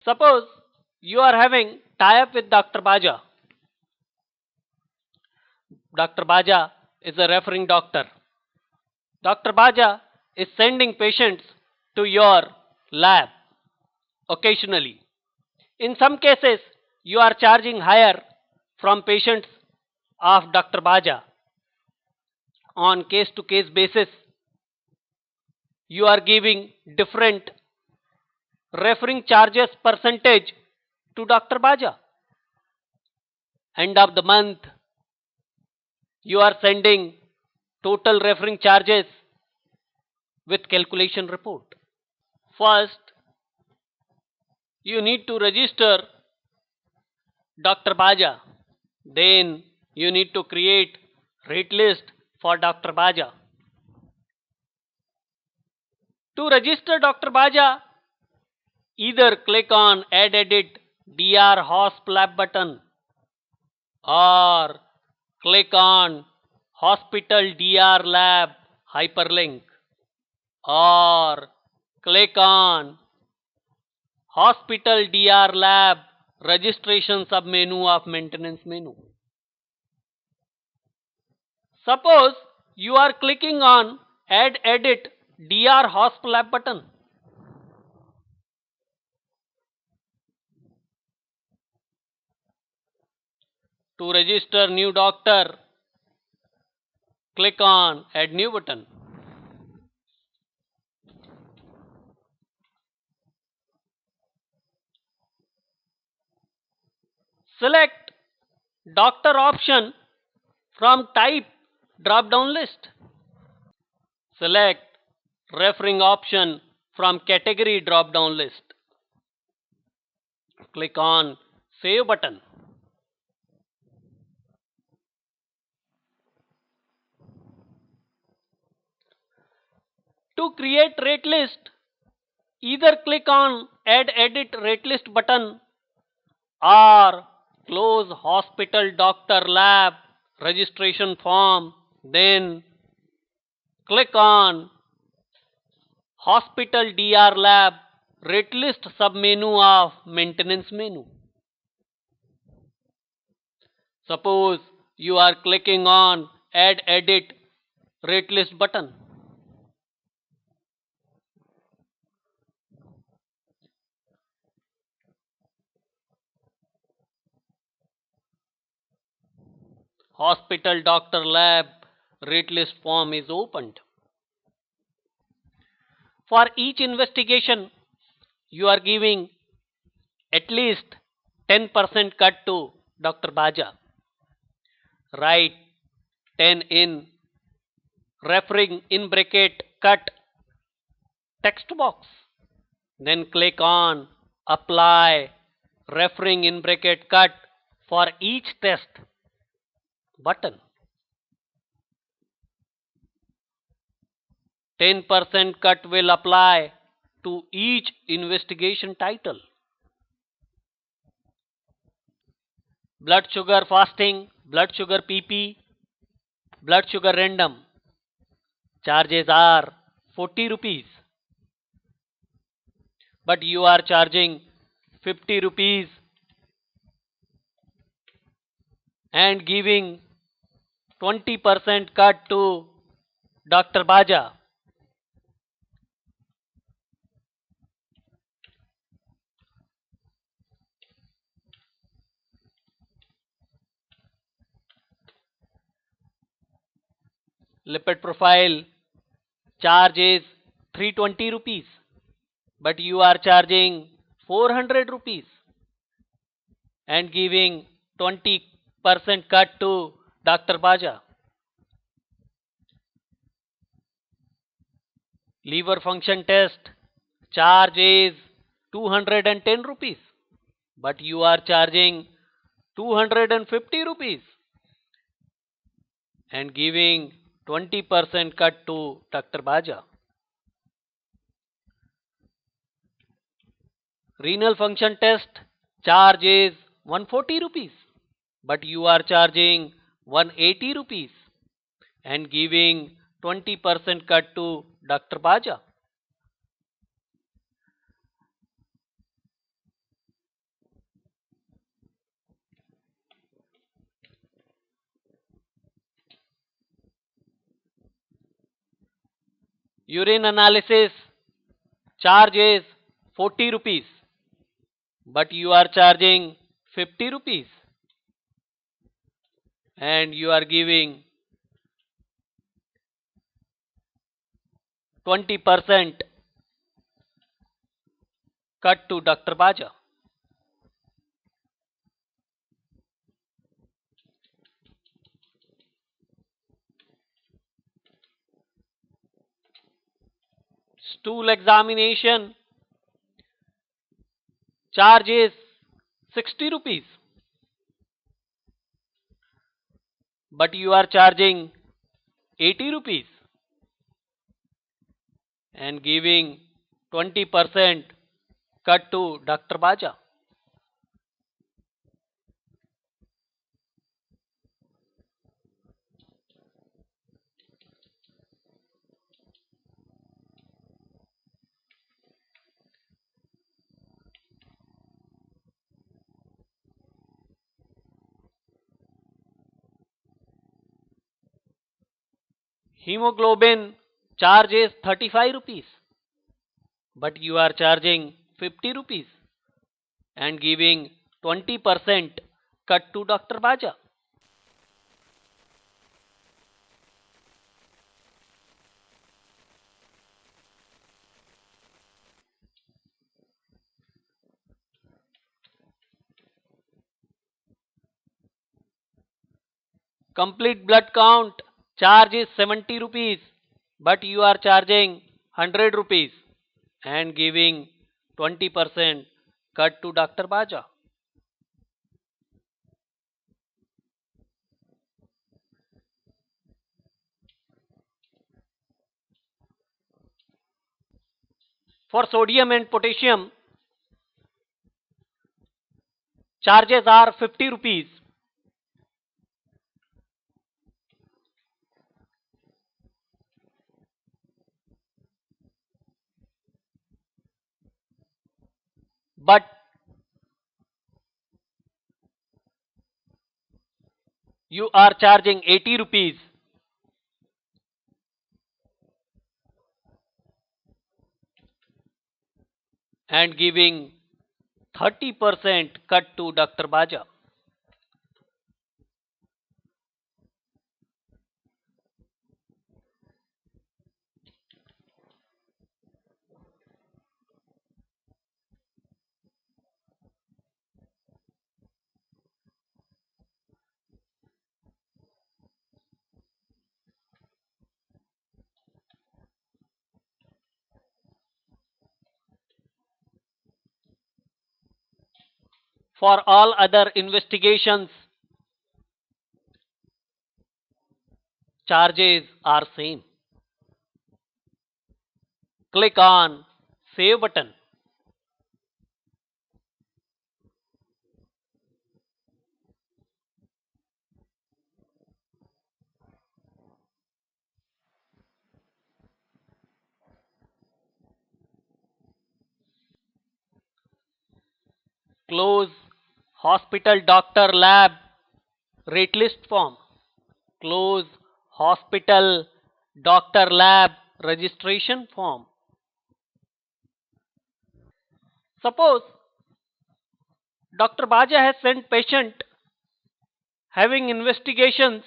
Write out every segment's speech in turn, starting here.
Suppose you are having tie-up with Dr. Baja. Dr. Baja is a referring doctor. Dr. Baja is sending patients to your lab occasionally. In some cases, you are charging higher from patients of Dr. Baja. On case-to-case basis, you are giving different referring charges percentage to Dr. Baja. End of the month, you are sending total referring charges with calculation report. First, you need to register Dr. Baja. Then you need to create rate list for Dr. Baja. To register Dr. Baja, either click on Add Edit Dr. Hosp Lab button or click on Hospital Dr. Lab hyperlink or click on Hospital Dr. Lab registration submenu of maintenance menu. Suppose you are clicking on Add Edit Dr. Hosp Lab button. To register new doctor, click on Add New button. Select doctor option from type drop down list. Select referring option from category drop down list. Click on Save button. To create rate list, either click on Add Edit Rate List button or close Hospital Doctor Lab registration form, then click on Hospital Dr. Lab Rate List submenu of maintenance menu. Suppose you are clicking on Add Edit Rate List button. Hospital Doctor Lab rate list form is opened. For each investigation, you are giving at least 10% cut to Dr. Baja. Write 10 in referring in bracket cut text box. Then click on Apply referring in bracket cut for each test button. 10% cut will apply to each investigation title. Blood sugar fasting, blood sugar PP, blood sugar random. Charges are 40 rupees. But you are charging 50 rupees and giving 20% cut to Dr. Baja. Lipid profile charge is 320 rupees, but you are charging 400 rupees and giving 20% cut to Dr. Baja. Liver function test charge is 210 rupees, but you are charging 250 rupees and giving 20% cut to Dr. Baja. Renal function test charge is 140 rupees, but you are charging 180 rupees and giving 20% cut to Dr. Baja. Urine analysis charge is 40 rupees, but you are charging 50 rupees, and you are giving 20% cut to Dr. Baja. Stool examination charge is 60 rupees, but you are charging 80 rupees and giving 20% cut to Dr. Baja. Hemoglobin charge is 35 rupees, but you are charging 50 rupees and giving 20% cut to Dr. Baja. Complete blood count charge is 70 rupees, but you are charging 100 rupees and giving 20% cut to Dr. Baja. For sodium and potassium, charges are 50 rupees. But you are charging 80 rupees and giving 30% cut to Dr. Baja. For all other investigations, charges are same. Click on Save button. Close Hospital Doctor Lab Rate List Form. Close Hospital Doctor Lab Registration Form. Suppose Dr. Baja has sent patient having investigations,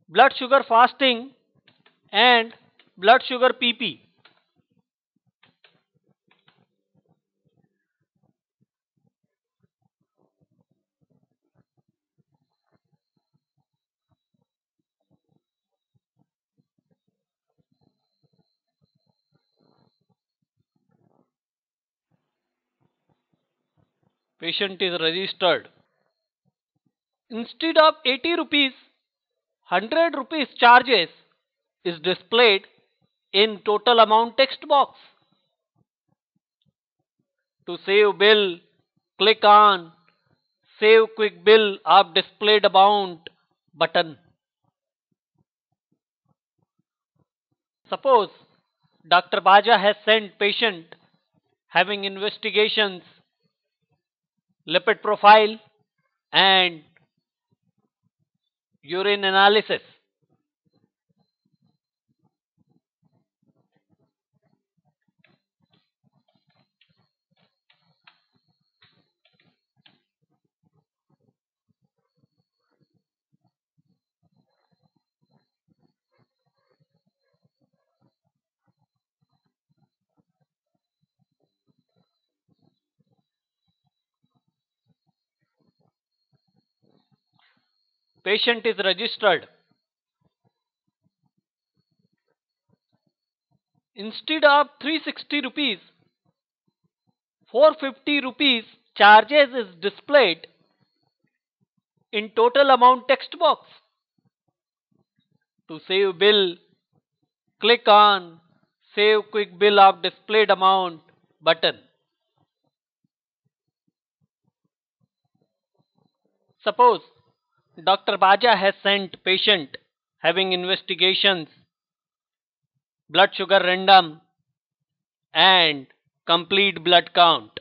blood sugar fasting and blood sugar PP. Patient is registered. Instead of 80 rupees, 100 rupees charges is displayed in total amount text box. To save bill, click on Save Quick Bill of Displayed Amount button. Suppose Dr. Baja has sent patient having investigations, lipid profile and urine analysis. Patient is registered. Instead of 360 rupees, 450 rupees charges is displayed in total amount text box. To save bill, click on Save Quick Bill of Displayed Amount button. Suppose Dr. Baja has sent patient having investigations, blood sugar random and complete blood count.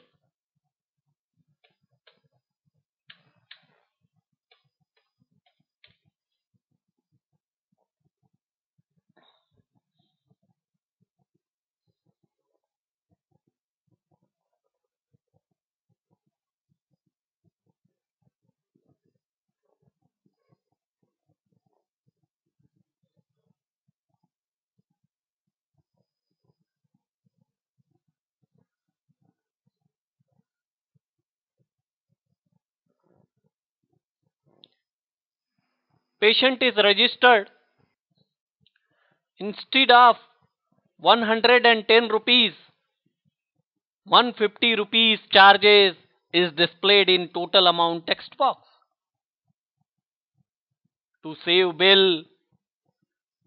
Patient is registered. Instead of 110 rupees, 150 rupees charges is displayed in total amount text box. To save bill,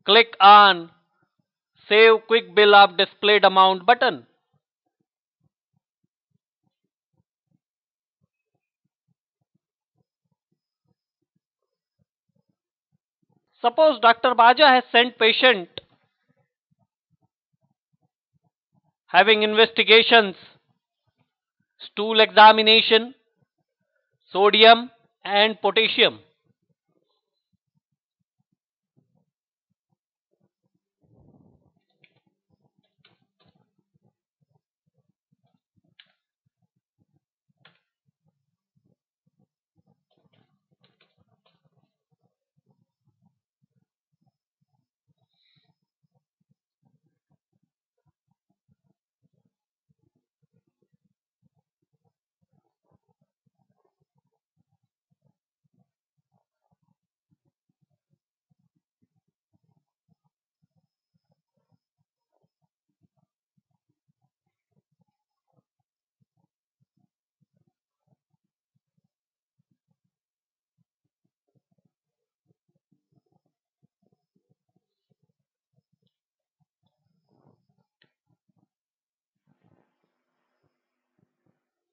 click on Save Quick Bill of Displayed Amount button. Suppose Dr. Baja has sent patient having investigations, stool examination, sodium and potassium.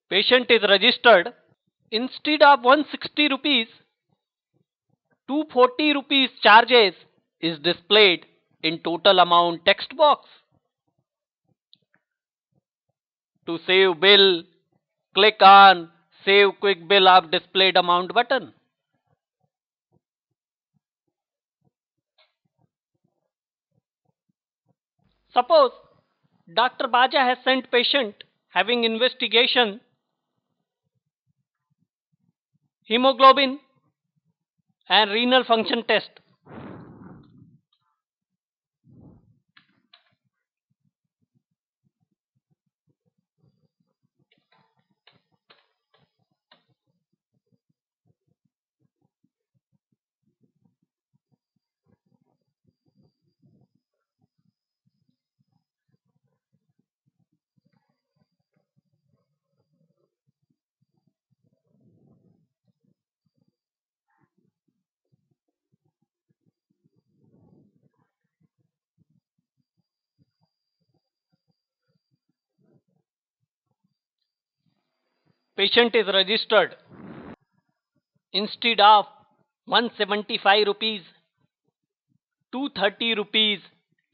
Patient is registered. Instead of 160 rupees, 240 rupees charges is displayed in total amount text box. To save bill, click on Save Quick Bill of Displayed Amount button. Suppose Dr. Baja has sent patient having investigation, hemoglobin and renal function test. Patient is registered. Instead of 175 rupees, 230 rupees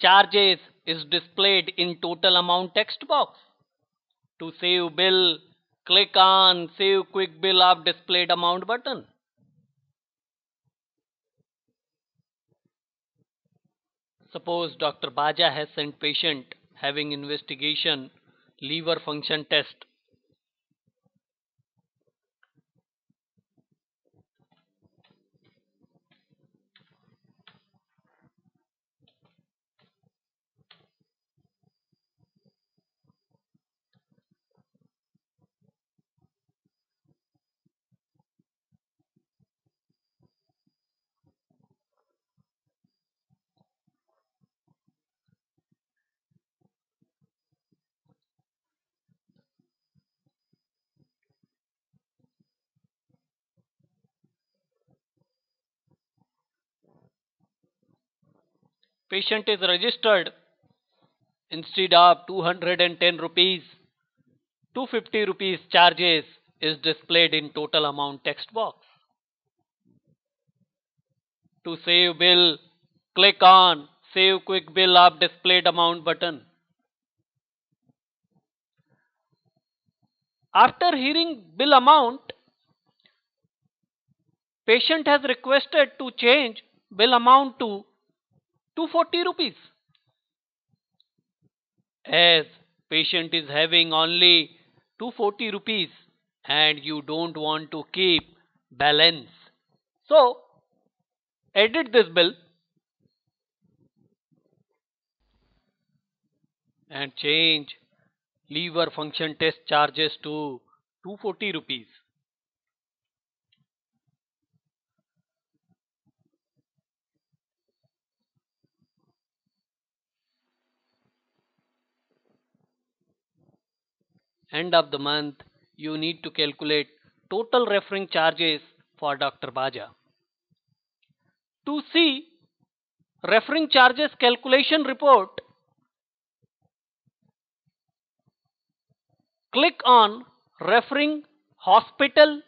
charges is displayed in total amount text box. To save bill, click on Save Quick Bill of Displayed Amount button. Suppose Dr. Baja has sent patient having investigation, liver function test. patient is registered, instead of 210 rupees, 250 rupees charges is displayed in total amount text box. To save bill, click on Save Quick Bill of Displayed Amount button. After hearing bill amount, patient has requested to change bill amount to 240 rupees. As patient is having only 240 rupees and you don't want to keep balance, so edit this bill and change lever function test charges to 240 rupees. End of the month, you need to calculate total referring charges for Dr. Baja. To see referring charges calculation report, click on Referring Hospital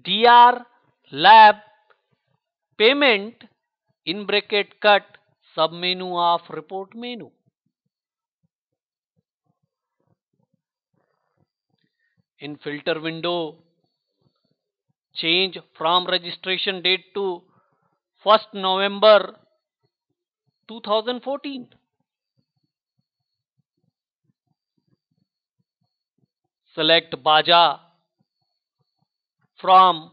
DR Lab Payment in bracket cut submenu of report menu. In filter window, change from registration date to 1st November 2014. Select Baja from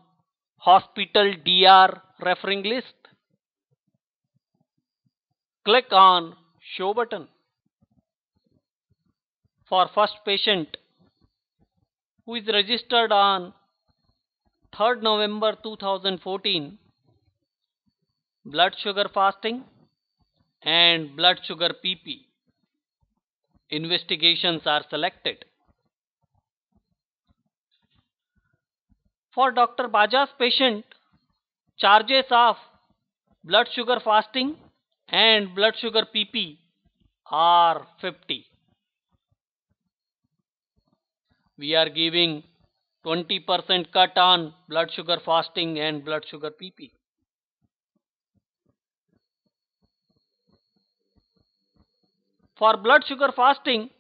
Hospital DR referring list. Click on Show button. For first patient who is registered on 3rd November 2014, blood sugar fasting and blood sugar PP investigations are selected. For Dr. Baja's patient, charges of blood sugar fasting and blood sugar PP are 50. We are giving 20% cut on blood sugar fasting and blood sugar PP. For blood sugar fasting,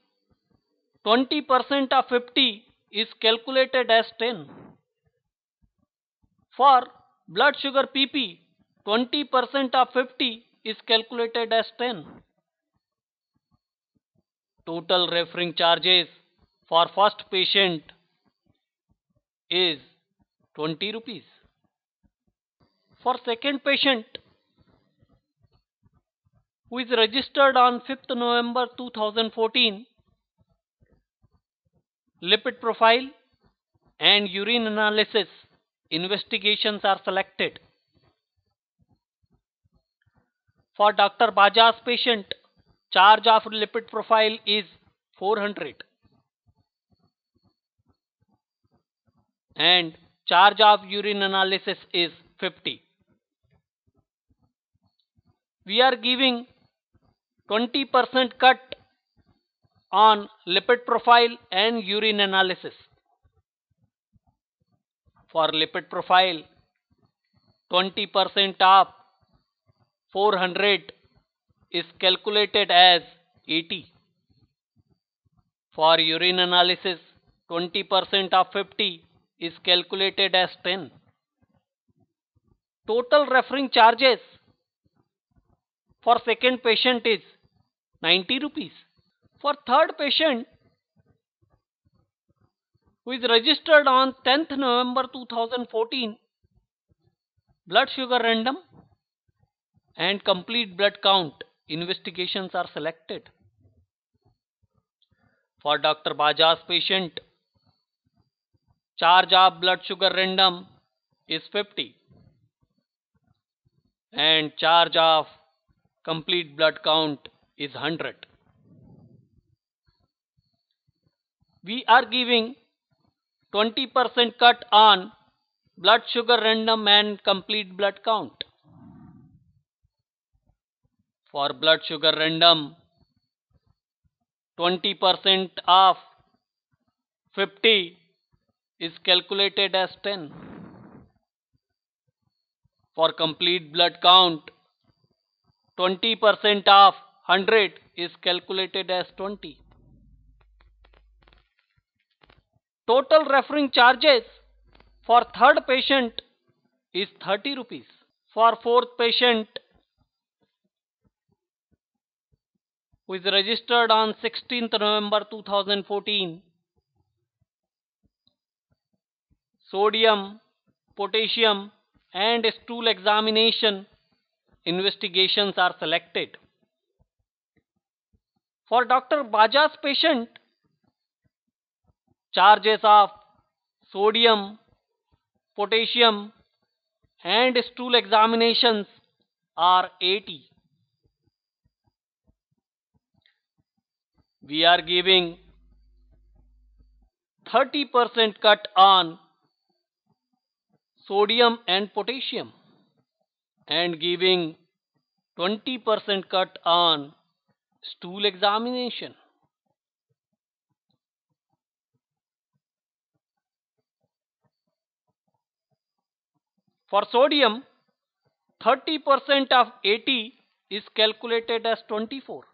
20% of 50 is calculated as 10. For blood sugar PP, 20% of 50 is calculated as 10. Total referring charges for first patient is 20 rupees. For second patient who is registered on 5th November 2014, lipid profile and urine analysis investigations are selected. For Dr. Baja's patient, charge of lipid profile is 400 and charge of urine analysis is 50. We are giving 20% cut on lipid profile and urine analysis. For lipid profile, 20% of 400 is calculated as 80. For urine analysis, 20% of 50 is calculated as 10. Total referring charges for second patient is 90 rupees. For third patient who is registered on 10th November 2014, blood sugar random and complete blood count investigations are selected. For Dr. Baja's patient, charge of blood sugar random is 50 and charge of complete blood count is 100. We are giving 20% cut on blood sugar random and complete blood count. For blood sugar random, 20% of 50 is calculated as 10. For complete blood count, 20% of 100 is calculated as 20. Total referring charges for third patient is 30 rupees. For fourth patient, who is registered on 16th November 2014, sodium, potassium and stool examination investigations are selected. For Dr. Baja's patient, charges of sodium, potassium and stool examinations are 80. We are giving 30% cut on sodium and potassium and giving 20% cut on stool examination. For sodium, 30% of 80 is calculated as 24.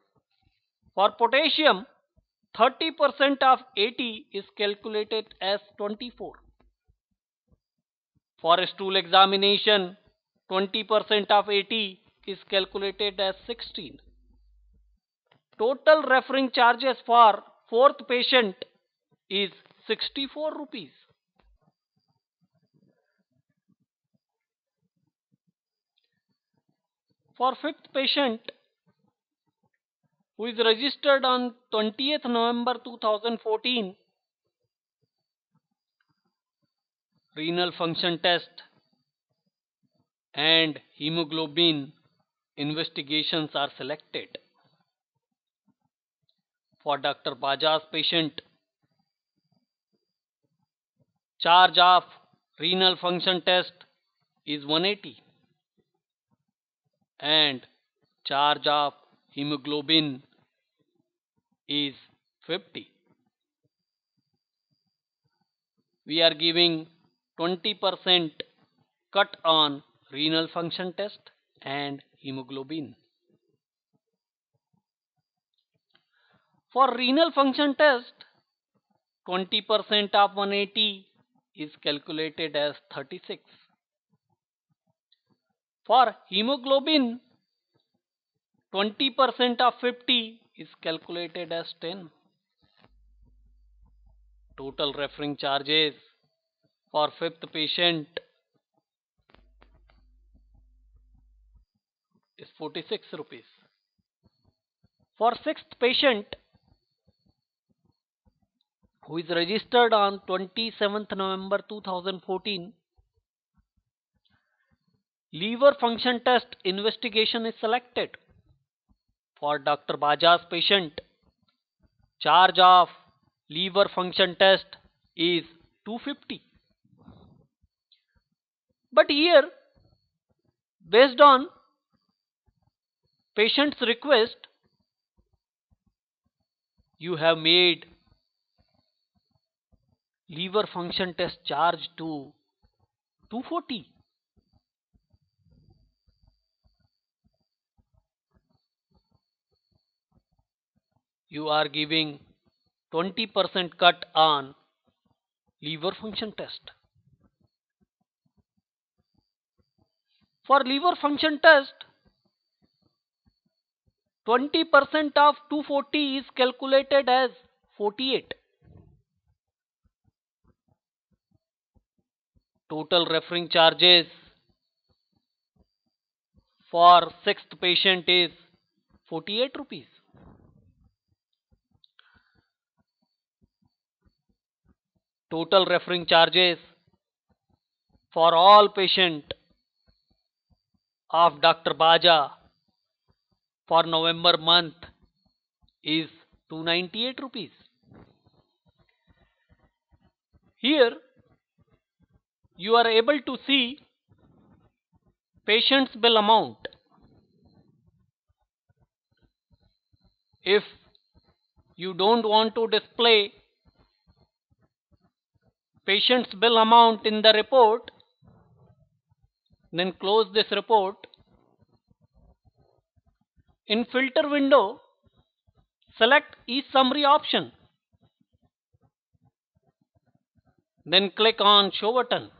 For potassium, 30% of 80 is calculated as 24. For stool examination, 20% of 80 is calculated as 16. Total referring charges for fourth patient is 64 rupees. For fifth patient, who is registered on 20th November 2014, renal function test and hemoglobin investigations are selected. For Dr. Baja's patient, charge of renal function test is 180 and charge of hemoglobin is 50. We are giving 20% cut on renal function test and hemoglobin. For renal function test, 20% of 180 is calculated as 36. For hemoglobin, 20% of 50 is calculated as 10. Total referring charges for fifth patient is 46 rupees. For sixth patient, who is registered on 27th November 2014, liver function test investigation is selected. For Dr. Baja's patient, charge of liver function test is 250. But here, based on patient's request, you have made liver function test charge to 240. You are giving 20% cut on liver function test. For liver function test, 20% of 240 is calculated as 48. Total referring charges for sixth patient is 48 rupees. Total referring charges for all patient of Dr. Baja for November month is 298 rupees. Here you are able to see patient's bill amount. If you don't want to display patient's bill amount in the report, then close this report. In filter window, select e-summary option. Then click on Show button.